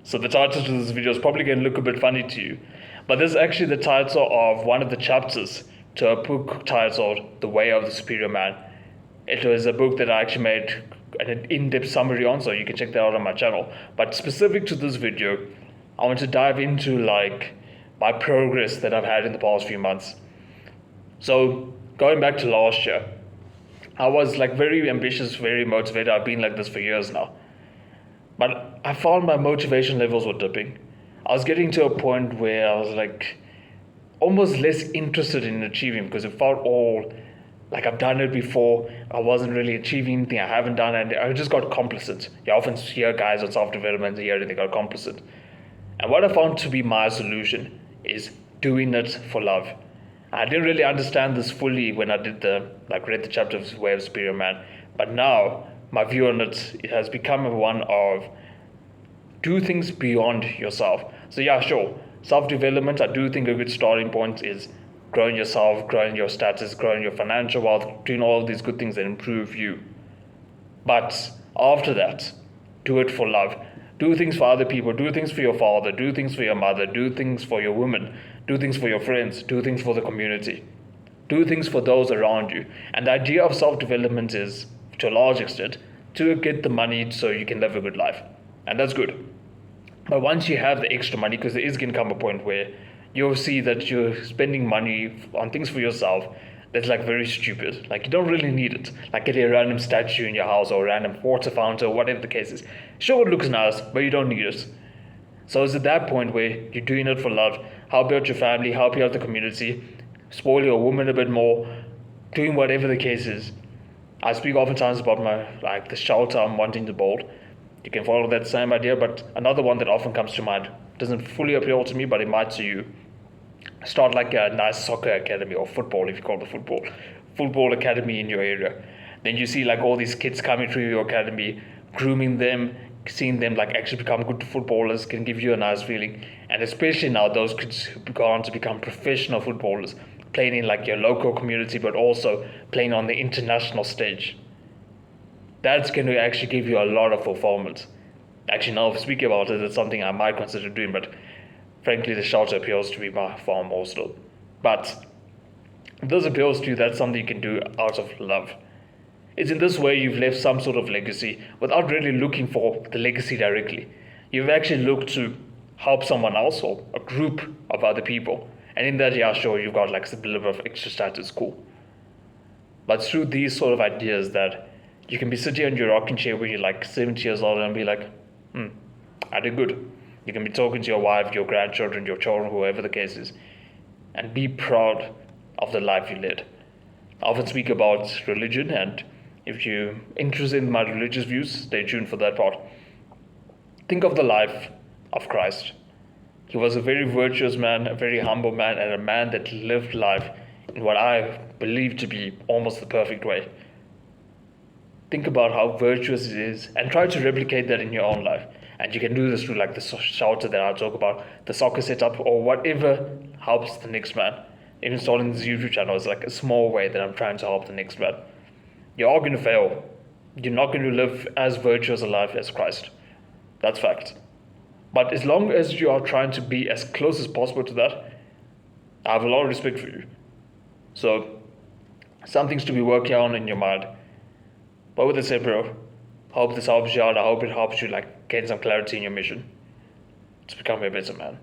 So the title to this video is probably going to look a bit funny to you, but this is actually the title of one of the chapters to a book titled The Way of the Superior Man. It was a book that I actually made an in-depth summary on, so you can check that out on my channel. But specific to this video, I want to dive into like my progress that I've had in the past few months. So going back to last year, I was like very ambitious, very motivated. I've been like this for years now. But I found my motivation levels were dipping. I was getting to a point where I was like almost less interested in achieving because it felt all like I've done it before. I wasn't really achieving anything I haven't done, and I just got complacent. You often hear guys on self-development here and they got complacent. And what I found to be my solution is doing it for love. I didn't really understand this fully when I did read the chapter of Way of Superior Man, but now my view on it has become one of do things beyond yourself. So yeah, sure, self-development, I do think a good starting point is growing yourself, growing your status, growing your financial wealth, doing all of these good things that improve you. But after that, do it for love. Do things for other people, do things for your father, do things for your mother, do things for your women, do things for your friends, do things for the community. Do things for those around you. And the idea of self-development is, to a large extent, to get the money so you can live a good life. And that's good. But once you have the extra money, because there is going to come a point where you'll see that you're spending money on things for yourself that's like very stupid. Like you don't really need it. Like get a random statue in your house or a random water fountain or whatever the case is. Sure, it looks nice, but you don't need it. So it's at that point where you're doing it for love. Help out your family, help out the community, spoil your woman a bit more, doing whatever the case is. I speak oftentimes about the shelter I'm wanting to build. You can follow that same idea, but another one that often comes to mind doesn't fully appeal to me, but it might to you. Start like a nice soccer academy, or football, if you call it football academy in your area. Then you see like all these kids coming through your academy, grooming them, seeing them like actually become good footballers can give you a nice feeling. And especially now those kids who go on to become professional footballers, playing in like your local community, but also playing on the international stage. That's going to actually give you a lot of fulfillment. Actually, now speaking about it, it's something I might consider doing, but frankly, the shelter appeals to me far more still. But if this appeals to you, that's something you can do out of love. It's in this way you've left some sort of legacy without really looking for the legacy directly. You've actually looked to help someone else or a group of other people. And in that, yeah, sure, you've got like a little bit of extra status, cool. But through these sort of ideas that you can be sitting in your rocking chair when you're like 70 years old and be like, I did good. You can be talking to your wife, your grandchildren, your children, whoever the case is, and be proud of the life you led. I often speak about religion, and if you're interested in my religious views, stay tuned for that part. Think of the life of Christ. He was a very virtuous man, a very humble man, and a man that lived life in what I believe to be almost the perfect way. Think about how virtuous it is and try to replicate that in your own life. And you can do this through like the shelter that I talk about, the soccer setup, or whatever helps the next man. Even starting this YouTube channel is like a small way that I'm trying to help the next man. You are going to fail. You're not going to live as virtuous a life as Christ. That's fact. But as long as you are trying to be as close as possible to that, I have a lot of respect for you. So, some things to be working on in your mind. But with that said, bro, hope this helps you out. I hope it helps you like gain some clarity in your mission to become a better man.